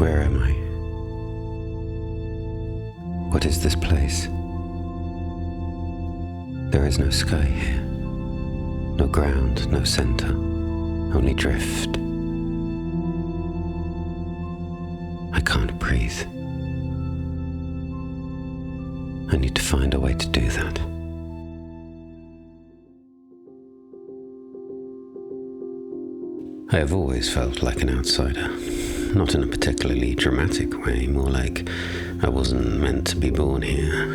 Where am I? What is this place? There is no sky here, no ground, no center, only drift. I can't breathe. I need to find a way to do that. I have always felt like an outsider, not in a particularly dramatic way, more like I wasn't meant to be born here.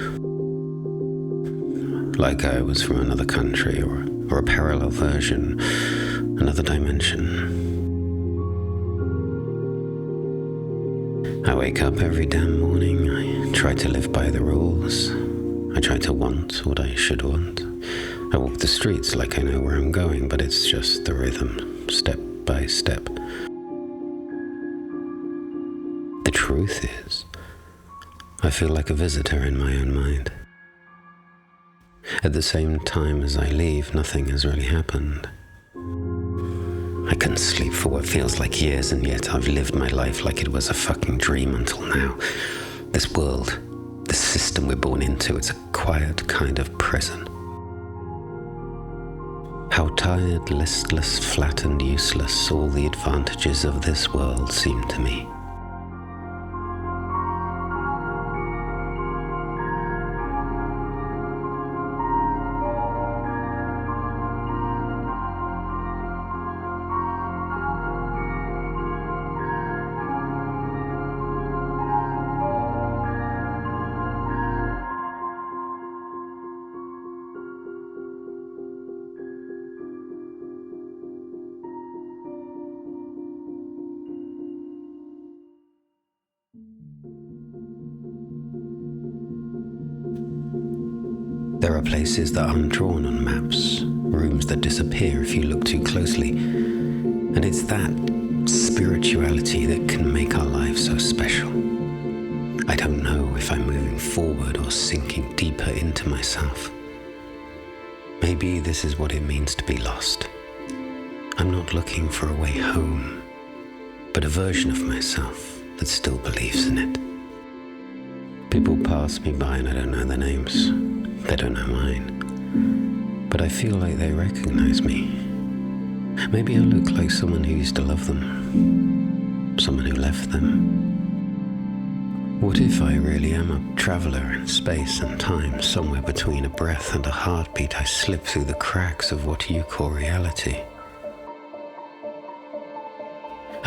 Like I was from another country or a parallel version, another dimension. I wake up every damn morning, I try to live by the rules. I try to want what I should want. I walk the streets like I know where I'm going, but it's just the rhythm, step by step. The truth is, I feel like a visitor in my own mind. At the same time as I leave, nothing has really happened. I couldn't sleep for what feels like years, and yet I've lived my life like it was a fucking dream until now. This world, this system we're born into, it's a quiet kind of prison. How tired, listless, flat and useless all the advantages of this world seem to me. There are places that aren't drawn on maps, rooms that disappear if you look too closely, and it's that spirituality that can make our lives so special. I don't know if I'm moving forward or sinking deeper into myself. Maybe this is what it means to be lost. I'm not looking for a way home, but a version of myself that still believes in it. People pass me by and I don't know their names. They don't know mine, but I feel like they recognize me. Maybe I look like someone who used to love them, someone who left them. What if I really am a traveler in space and time, somewhere between a breath and a heartbeat? I slip through the cracks of what you call reality.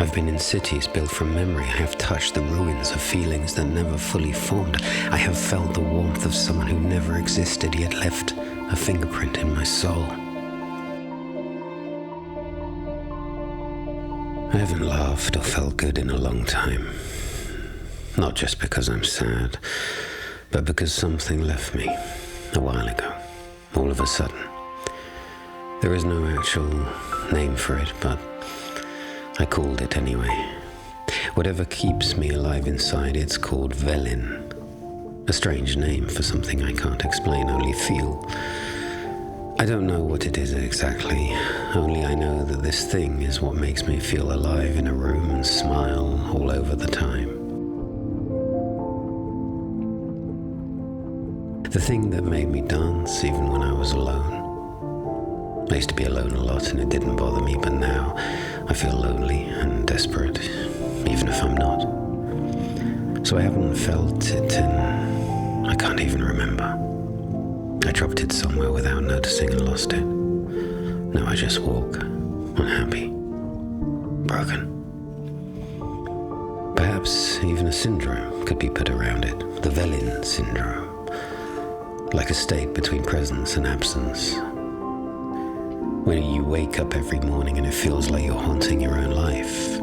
I've been in cities built from memory. I have touched the ruins of feelings that never fully formed. I have felt the warmth of someone who never existed yet left a fingerprint in my soul. I haven't laughed or felt good in a long time. Not just because I'm sad, but because something left me a while ago, all of a sudden. There is no actual name for it, but I called it anyway. Whatever keeps me alive inside, it's called velin. A strange name for something I can't explain, only feel. I don't know what it is exactly, only I know that this thing is what makes me feel alive in a room and smile all over the time. The thing that made me dance even when I was alone. I used to be alone a lot and it didn't bother me, but now I feel lonely and desperate, even if I'm not. So I haven't felt it in, I can't even remember. I dropped it somewhere without noticing and lost it. Now I just walk, unhappy, broken. Perhaps even a syndrome could be put around it, the velin syndrome, like a state between presence and absence. When you wake up every morning and it feels like you're haunting your own life.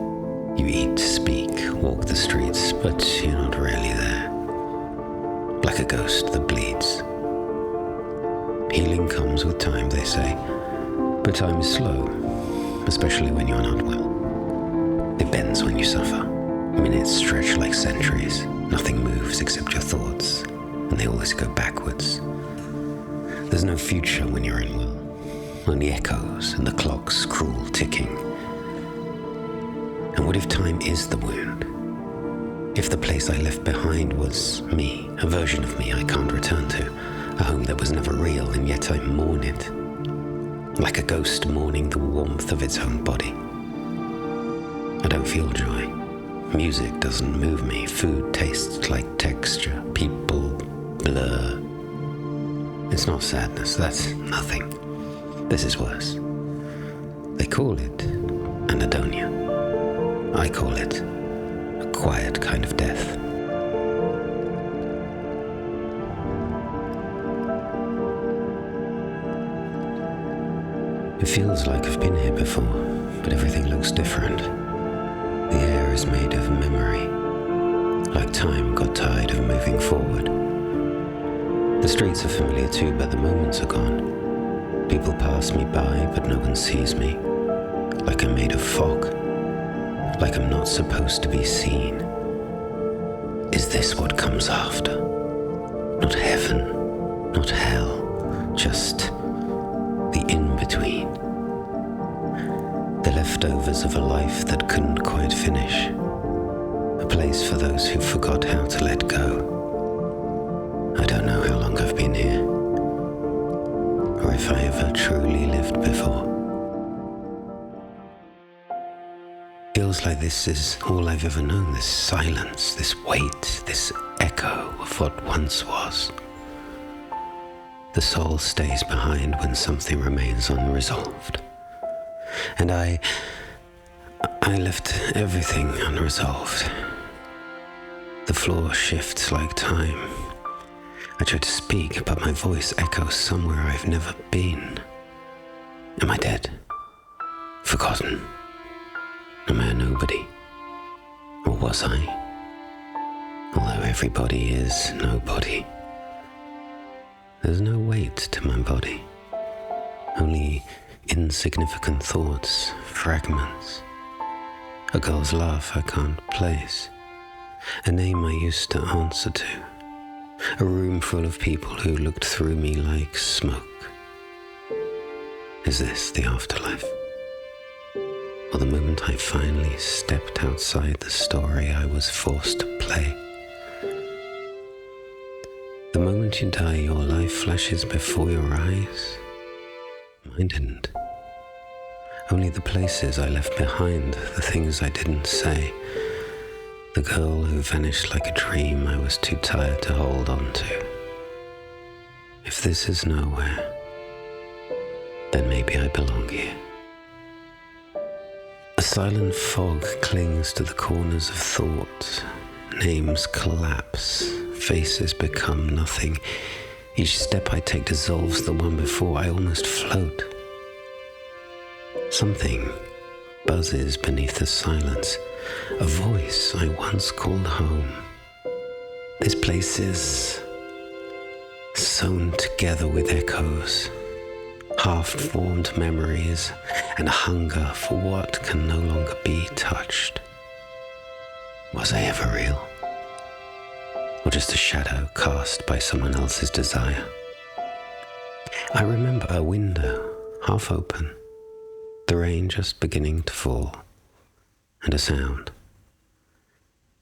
You eat, speak, walk the streets, but you're not really there. Like a ghost that bleeds. Healing comes with time, they say, but time is slow, especially when you're not well. It bends when you suffer. Minutes stretch like centuries. Nothing moves except your thoughts, and they always go backwards. There's no future when you're unwell. Only echoes and the clock's cruel ticking. And what if time is the wound? If the place I left behind was me, a version of me I can't return to, a home that was never real, and yet I mourn it, like a ghost mourning the warmth of its own body. I don't feel joy. Music doesn't move me. Food tastes like texture. People blur. It's not sadness. That's nothing. This is worse. They call it anedonia. I call it a quiet kind of death. It feels like I've been here before, but everything looks different. The air is made of memory, like time got tired of moving forward. The streets are familiar too, but the moments are gone. People pass me by, but no one sees me, like I'm made of fog, like I'm not supposed to be seen. Is this what comes after? Not heaven, not hell, just the in-between. The leftovers of a life that couldn't quite finish. A place for those who forgot how to let go. I don't know how long I've been here, or if I ever truly lived before. Feels like this is all I've ever known, this silence, this weight, this echo of what once was. The soul stays behind when something remains unresolved. And I left everything unresolved. The floor shifts like time. I try to speak, but my voice echoes somewhere I've never been. Am I dead? Forgotten? Am I a nobody? Or was I? Although everybody is nobody. There's no weight to my body. Only insignificant thoughts, fragments. A girl's laugh I can't place. A name I used to answer to. A room full of people who looked through me like smoke. Is this the afterlife? Or the moment I finally stepped outside the story I was forced to play? The moment you die, your life flashes before your eyes. Mine didn't. Only the places I left behind, the things I didn't say. The girl who vanished like a dream I was too tired to hold on to. If this is nowhere, then maybe I belong here. A silent fog clings to the corners of thought. Names collapse, faces become nothing. Each step I take dissolves the one before. I almost float. Something buzzes beneath the silence. A voice I once called home. This place is sewn together with echoes, half-formed memories, and a hunger for what can no longer be touched. Was I ever real? Or just a shadow cast by someone else's desire? I remember a window, half open, the rain just beginning to fall, and a sound.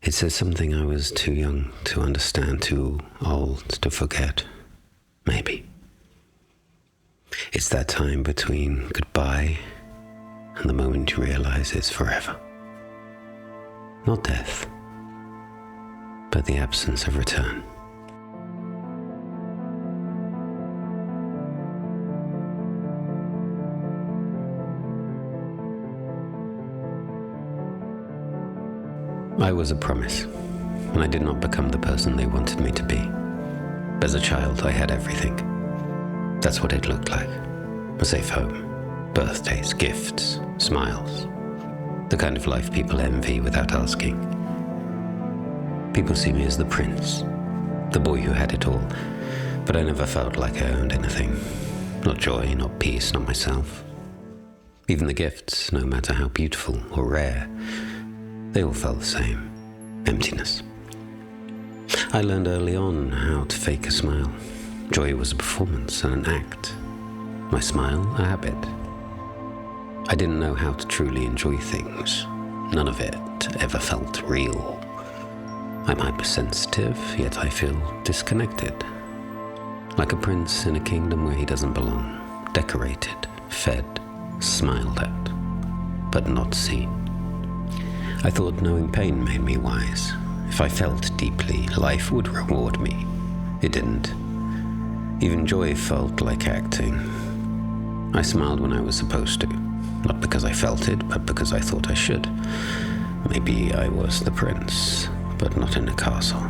It said something I was too young to understand, too old to forget. Maybe. It's that time between goodbye and the moment you realize it's forever. Not death, but the absence of return. I was a promise, and I did not become the person they wanted me to be. As a child, I had everything. That's what it looked like. A safe home, birthdays, gifts, smiles. The kind of life people envy without asking. People see me as the prince, the boy who had it all, but I never felt like I owned anything. Not joy, not peace, not myself. Even the gifts, no matter how beautiful or rare, they all felt the same. Emptiness. I learned early on how to fake a smile. Joy was a performance and an act. My smile, a habit. I didn't know how to truly enjoy things. None of it ever felt real. I'm hypersensitive, yet I feel disconnected. Like a prince in a kingdom where he doesn't belong, decorated, fed, smiled at, but not seen. I thought knowing pain made me wise. If I felt deeply, life would reward me. It didn't. Even joy felt like acting. I smiled when I was supposed to, not because I felt it, but because I thought I should. Maybe I was the prince, but not in a castle,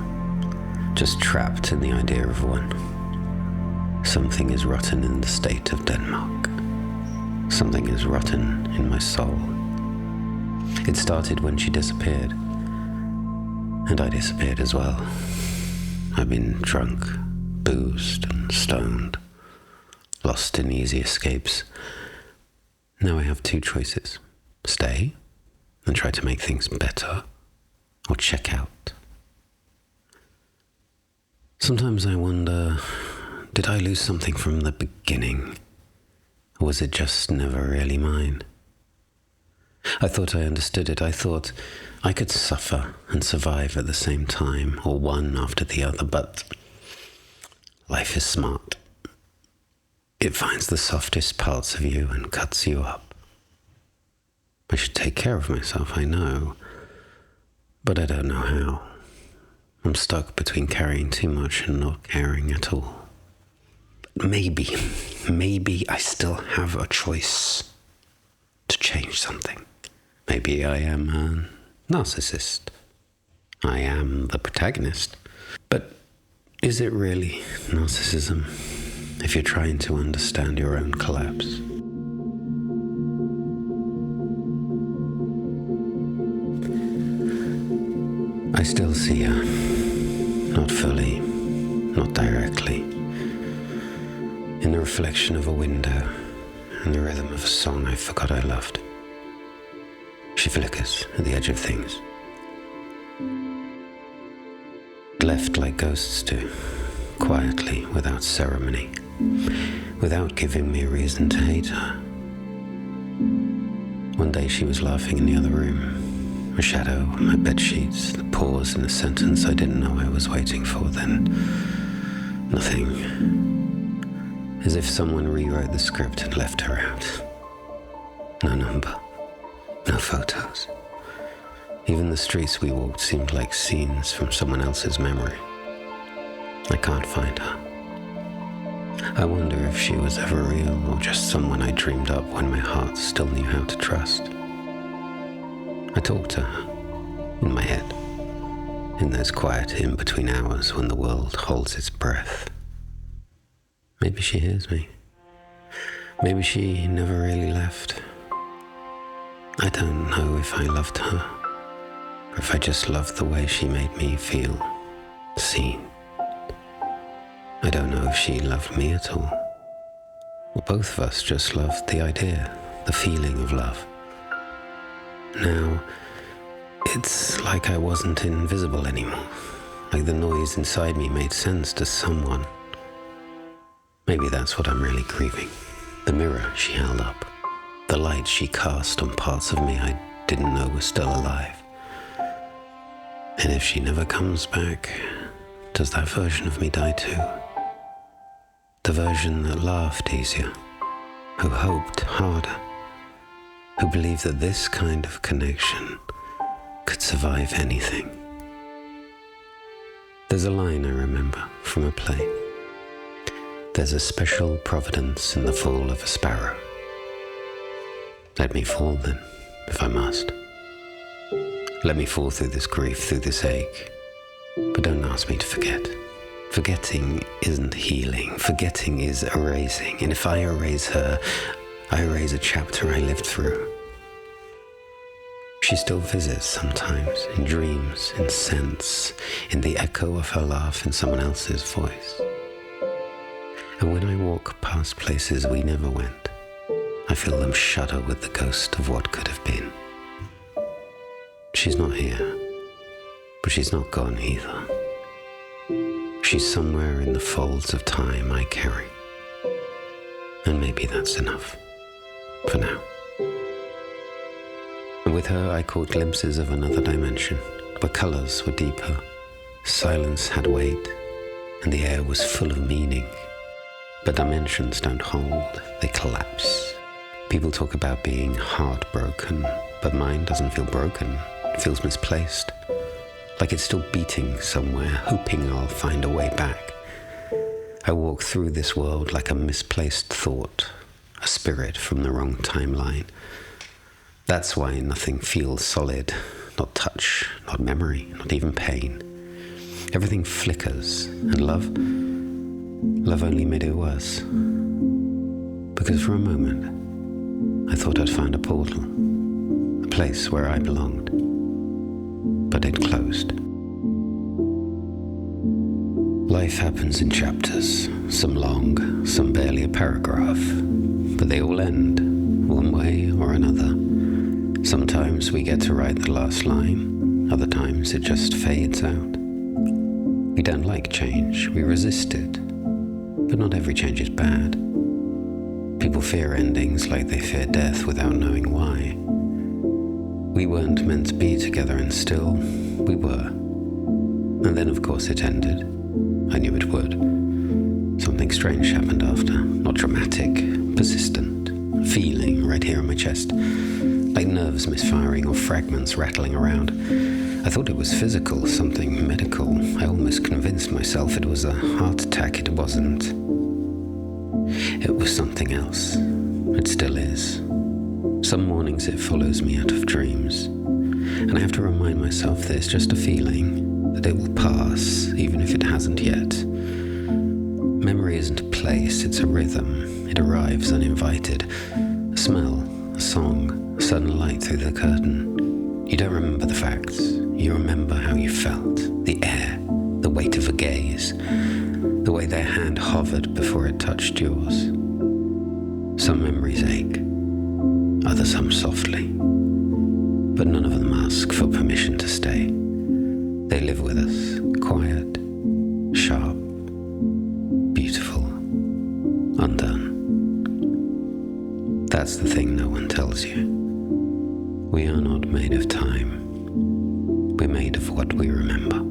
just trapped in the idea of one. Something is rotten in the state of Denmark. Something is rotten in my soul. It started when she disappeared, and I disappeared as well. I've been drunk, boozed and stoned, lost in easy escapes. Now I have two choices: stay and try to make things better, or check out. Sometimes I wonder, did I lose something from the beginning? Or was it just never really mine? I thought I understood it. I thought I could suffer and survive at the same time, or one after the other, but life is smart. It finds the softest parts of you and cuts you up. I should take care of myself, I know, but I don't know how. I'm stuck between caring too much and not caring at all. Maybe I still have a choice to change something. Maybe I am a narcissist. I am the protagonist. But is it really narcissism if you're trying to understand your own collapse? I still see her. Not fully, not directly. In the reflection of a window and the rhythm of a song I forgot I loved. She flickers at the edge of things. Left like ghosts do, quietly, without ceremony, without giving me a reason to hate her. One day she was laughing in the other room, a shadow on my bedsheets, the pause in a sentence I didn't know I was waiting for, then nothing. As if someone rewrote the script and left her out. No number, no photos. Even the streets we walked seemed like scenes from someone else's memory. I can't find her. I wonder if she was ever real or just someone I dreamed up when my heart still knew how to trust. I talked to her, in my head, in those quiet in-between hours when the world holds its breath. Maybe she hears me. Maybe she never really left. I don't know if I loved her, or if I just loved the way she made me feel seen. I don't know if she loved me at all, or both of us just loved the idea, the feeling of love. Now, it's like I wasn't invisible anymore, like the noise inside me made sense to someone. Maybe that's what I'm really grieving. The mirror she held up, the light she cast on parts of me I didn't know were still alive. And if she never comes back, does that version of me die too? The version that laughed easier, who hoped harder, who believed that this kind of connection could survive anything. There's a line I remember from a play. There's a special providence in the fall of a sparrow. Let me fall then, if I must. Let me fall through this grief, through this ache. But don't ask me to forget. Forgetting isn't healing. Forgetting is erasing. And if I erase her, I erase a chapter I lived through. She still visits sometimes, in dreams, in sense, in the echo of her laugh in someone else's voice. And when I walk past places we never went, I feel them shudder with the ghost of what could have been. She's not here, but she's not gone either. She's somewhere in the folds of time I carry. And maybe that's enough, for now. And with her I caught glimpses of another dimension, where colours were deeper, Silence had weight, and the air was full of meaning. But dimensions don't hold, they collapse. People talk about being heartbroken, but mine doesn't feel broken. It feels misplaced, like it's still beating somewhere, hoping I'll find a way back. I walk through this world like a misplaced thought, a spirit from the wrong timeline. That's why nothing feels solid, not touch, not memory, not even pain. Everything flickers, and love only made it worse. Because for a moment, I thought I'd found a portal, a place where I belonged. But it closed. Life happens in chapters, some long, some barely a paragraph, but they all end, one way or another. Sometimes we get to write the last line, other times it just fades out. We don't like change, we resist it, but not every change is bad. People fear endings like they fear death without knowing why. We weren't meant to be together, and still, we were. And then of course it ended. I knew it would. Something strange happened after, not dramatic, persistent, feeling right here in my chest, like nerves misfiring or fragments rattling around. I thought it was physical, something medical. I almost convinced myself it was a heart attack. It wasn't. It was something else. It still is. Some mornings it follows me out of dreams, and I have to remind myself that it's just a feeling, that it will pass, even if it hasn't yet. Memory isn't a place, it's a rhythm. It arrives uninvited. A smell, a song, a sudden light through the curtain. You don't remember the facts. You remember how you felt, the air, the weight of a gaze, the way their hand hovered before it touched yours. Some memories ache, others hum softly, but none of them ask for permission to stay. They live with us, quiet, sharp, beautiful, undone. That's the thing no one tells you. We are not made of time. We're made of what we remember.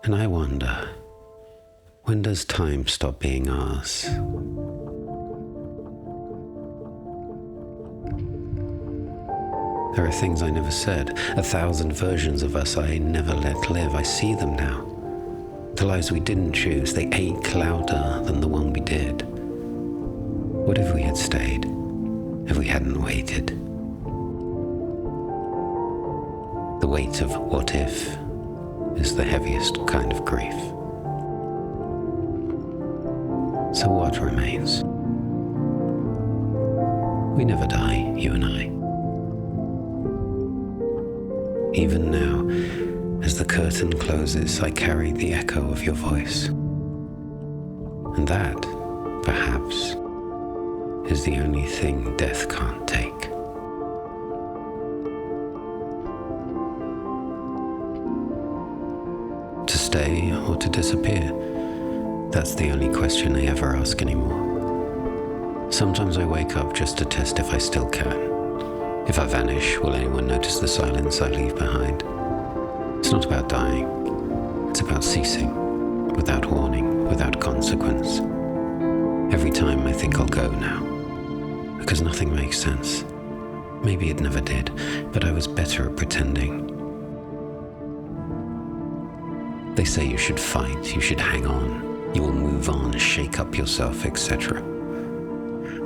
And I wonder, when does time stop being ours? There are things I never said, 1,000 versions of us I never let live. I see them now. The lives we didn't choose, they ache louder than the one we did. What if we had stayed? If we hadn't waited? The weight of what if is the heaviest kind of grief. So what remains? We never die, you and I. Even now, as the curtain closes, I carry the echo of your voice. And that, perhaps, is the only thing death can't take. To stay or to disappear? That's the only question I ever ask anymore. Sometimes I wake up just to test if I still can. If I vanish, will anyone notice the silence I leave behind? It's not about dying. It's about ceasing, without warning, without consequence. Every time I think I'll go now, because nothing makes sense. Maybe it never did, but I was better at pretending. They say you should fight, you should hang on, you will move on, shake up yourself, etc.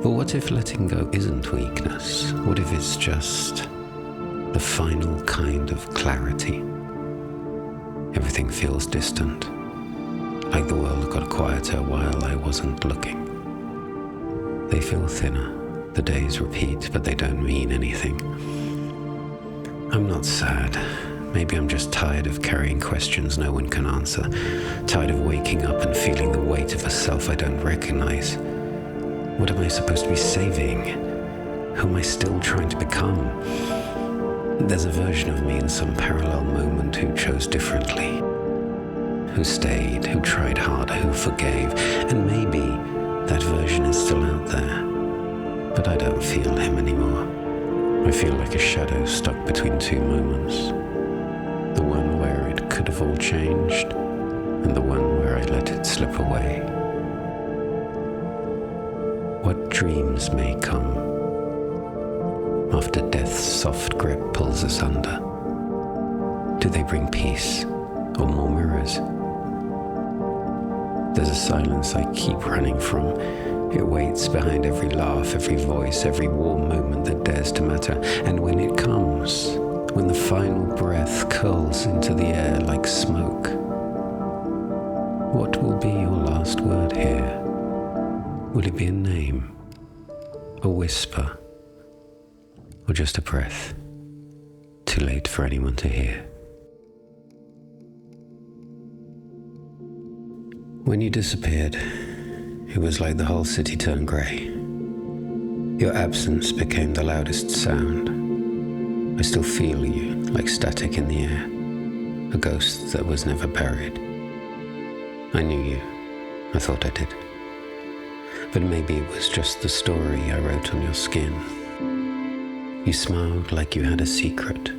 But what if letting go isn't weakness? What if it's just the final kind of clarity? Everything feels distant, like the world got quieter while I wasn't looking. They feel thinner, the days repeat, but they don't mean anything. I'm not sad. Maybe I'm just tired of carrying questions no one can answer, tired of waking up and feeling the weight of a self I don't recognize. What am I supposed to be saving? Who am I still trying to become? There's a version of me in some parallel moment who chose differently, who stayed, who tried harder, who forgave, and maybe that version is still out there, but I don't feel him anymore. I feel like a shadow stuck between two moments, the one where it could have all changed, and the one where I let it slip away. What dreams may come after death's soft grip pulls us under? Do they bring peace or more mirrors? There's a silence I keep running from. It waits behind every laugh, every voice, every warm moment that dares to matter. And when it comes, when the final breath curls into the air like smoke, what will be your last word here? Will it be a name, a whisper, or just a breath, too late for anyone to hear? When you disappeared, it was like the whole city turned grey. Your absence became the loudest sound. I still feel you, like static in the air, a ghost that was never buried. I knew you. I thought I did. But maybe it was just the story I wrote on your skin. You smiled like you had a secret.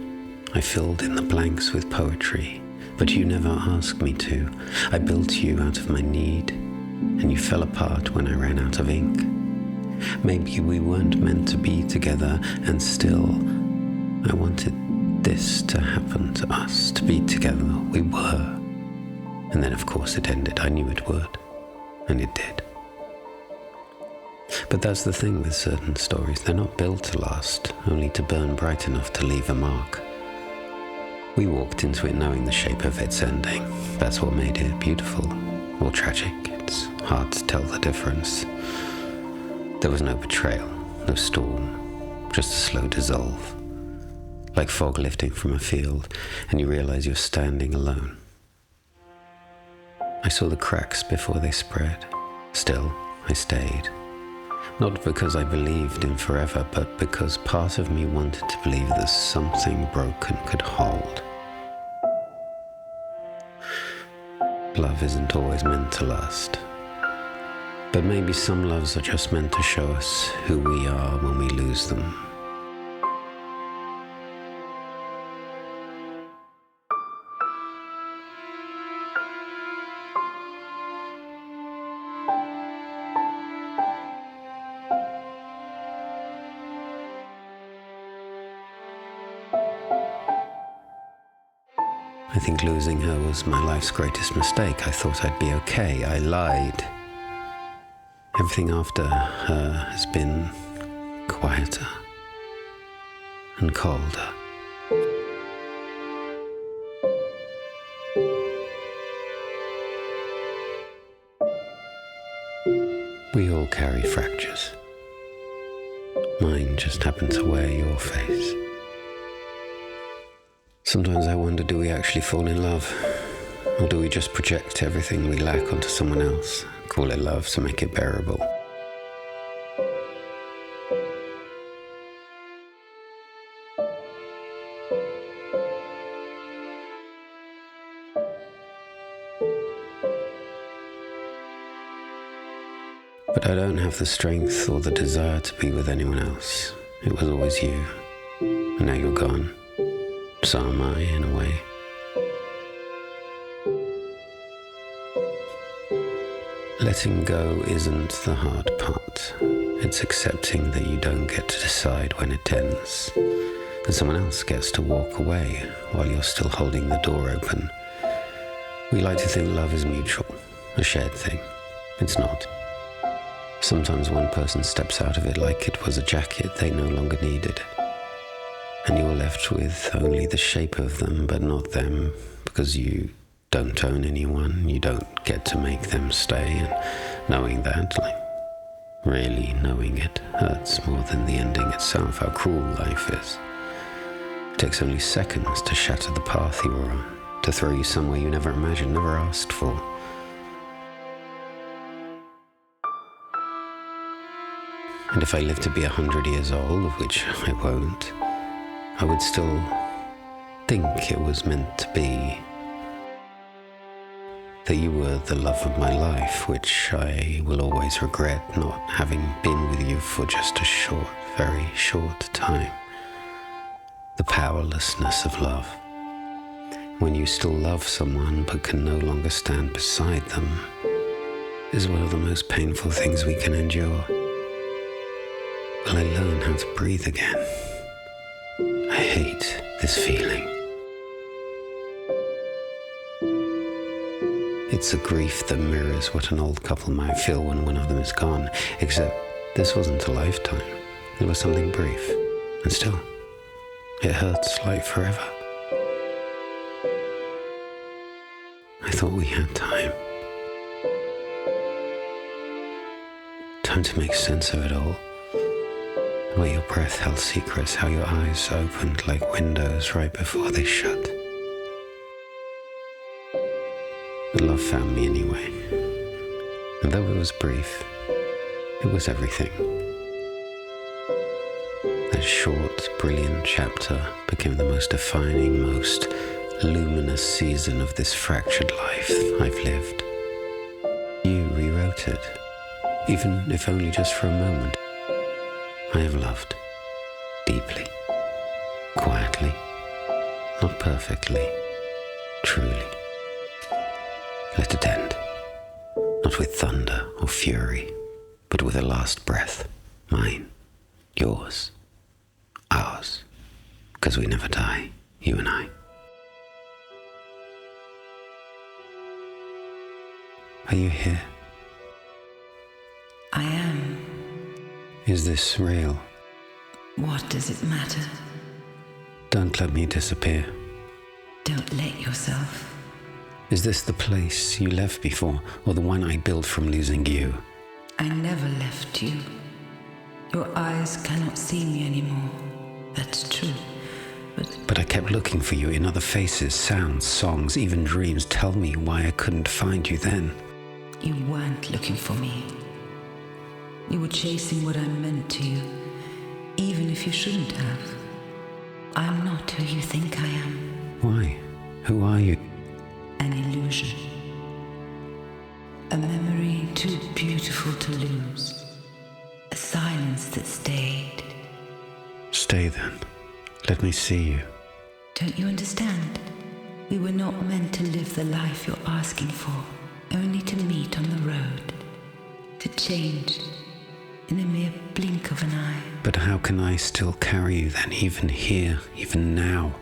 I filled in the blanks with poetry, but you never asked me to. I built you out of my need, and you fell apart when I ran out of ink. Maybe we weren't meant to be together, and still, I wanted this to happen to us, to be together. We were. And then, of course, it ended. I knew it would, and it did. But that's the thing with certain stories. They're not built to last, only to burn bright enough to leave a mark. We walked into it knowing the shape of its ending. That's what made it beautiful or tragic. It's hard to tell the difference. There was no betrayal, no storm, just a slow dissolve. Like fog lifting from a field, and you realize you're standing alone. I saw the cracks before they spread. Still, I stayed. Not because I believed in forever, but because part of me wanted to believe that something broken could hold. Love isn't always meant to last. But maybe some loves are just meant to show us who we are when we lose them. I think losing her was my life's greatest mistake. I thought I'd be okay. I lied. Everything after her has been quieter and colder. We all carry fractures. Mine just happened to wear your face. Sometimes I wonder, do we actually fall in love? Or do we just project everything we lack onto someone else, call it love to make it bearable? But I don't have the strength or the desire to be with anyone else. It was always you, and now you're gone. So am I, in a way. Letting go isn't the hard part. It's accepting that you don't get to decide when it ends, that someone else gets to walk away while you're still holding the door open. We like to think love is mutual, a shared thing. It's not. Sometimes one person steps out of it like it was a jacket they no longer needed. And you're left with only the shape of them, but not them, because you don't own anyone, you don't get to make them stay, and knowing that, really knowing it, hurts more than the ending itself, how cruel life is. It takes only seconds to shatter the path you were on, to throw you somewhere you never imagined, never asked for. And if I live to be 100 years old, of which I won't, I would still think it was meant to be. That you were the love of my life, which I will always regret not having been with you for just a short, very short time. The powerlessness of love. When you still love someone but can no longer stand beside them, is one of the most painful things we can endure. Will I learn how to breathe again? I hate this feeling. It's a grief that mirrors what an old couple might feel when one of them is gone, except this wasn't a lifetime. It was something brief, and still, it hurts like forever. I thought we had time. Time to make sense of it all. The way your breath held secrets, how your eyes opened like windows right before they shut. But love found me anyway. And though it was brief, it was everything. That short, brilliant chapter became the most defining, most luminous season of this fractured life I've lived. You rewrote it, even if only just for a moment. I have loved, deeply, quietly, not perfectly, truly. Let it end, not with thunder or fury, but with a last breath, mine, yours, ours, because we never die, you and I. Are you here? I am. Is this real? What does it matter? Don't let me disappear. Don't let yourself. Is this the place you left before, or the one I built from losing you? I never left you. Your eyes cannot see me anymore. That's true. But I kept looking for you in other faces, sounds, songs, even dreams. Tell me why I couldn't find you then. You weren't looking for me. You were chasing what I meant to you, even if you shouldn't have. I'm not who you think I am. Why? Who are you? An illusion. A memory too beautiful to lose. A silence that stayed. Stay then. Let me see you. Don't you understand? We were not meant to live the life you're asking for, only to meet on the road, to change in a mere blink of an eye. But how can I still carry you then, even here, even now?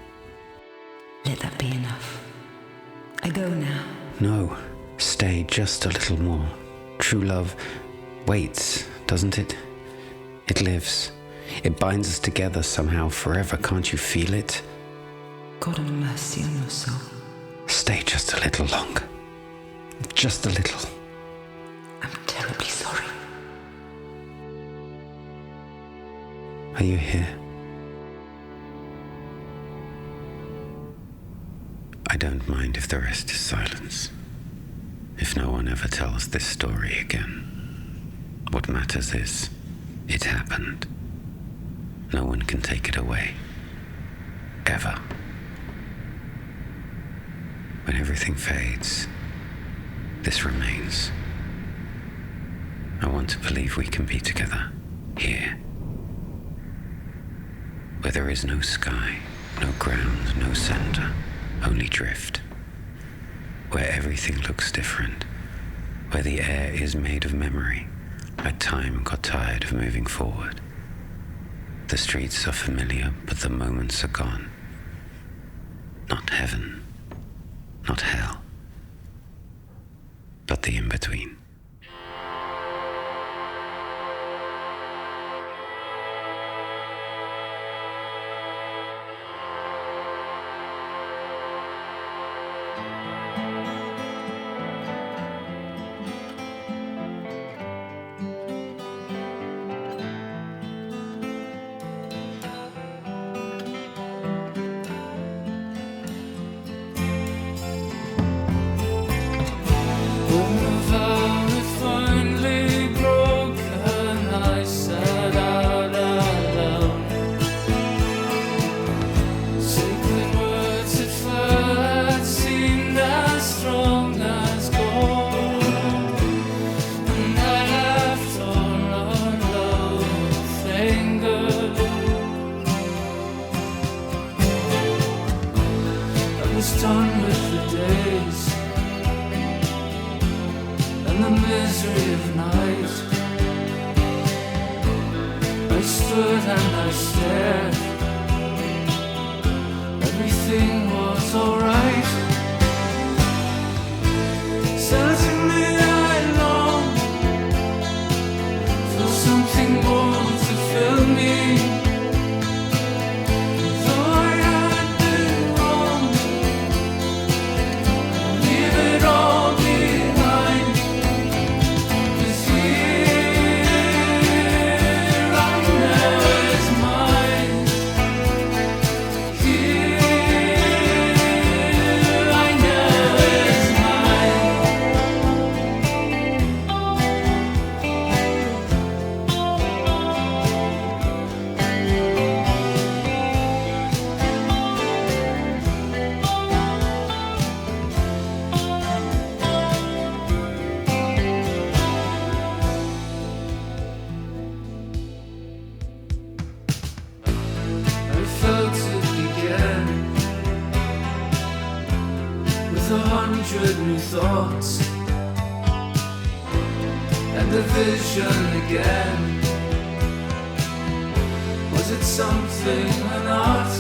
Let that be enough. I go now. No, stay just a little more. True love waits, doesn't it? It lives. It binds us together somehow forever. Can't you feel it? God have mercy on your soul. Stay just a little longer. Just a little. I'm terribly sorry. Are you here? I don't mind if the rest is silence. If no one ever tells this story again. What matters is, it happened. No one can take it away. Ever. When everything fades, this remains. I want to believe we can be together, here. Where there is no sky, no ground, no center, only drift. Where everything looks different. Where the air is made of memory, like time got tired of moving forward. The streets are familiar, but the moments are gone. Not heaven, not hell, but the in-between. for days and the misery of night. I stood and I stared. Everything was alright. Certainly I long for something more to fill me. Though I had been wrong, leave it all behind. 'Cause here I know it's mine. Here I know it's mine. I felt it begin with 100 new thoughts and a vision again. Was it something or not?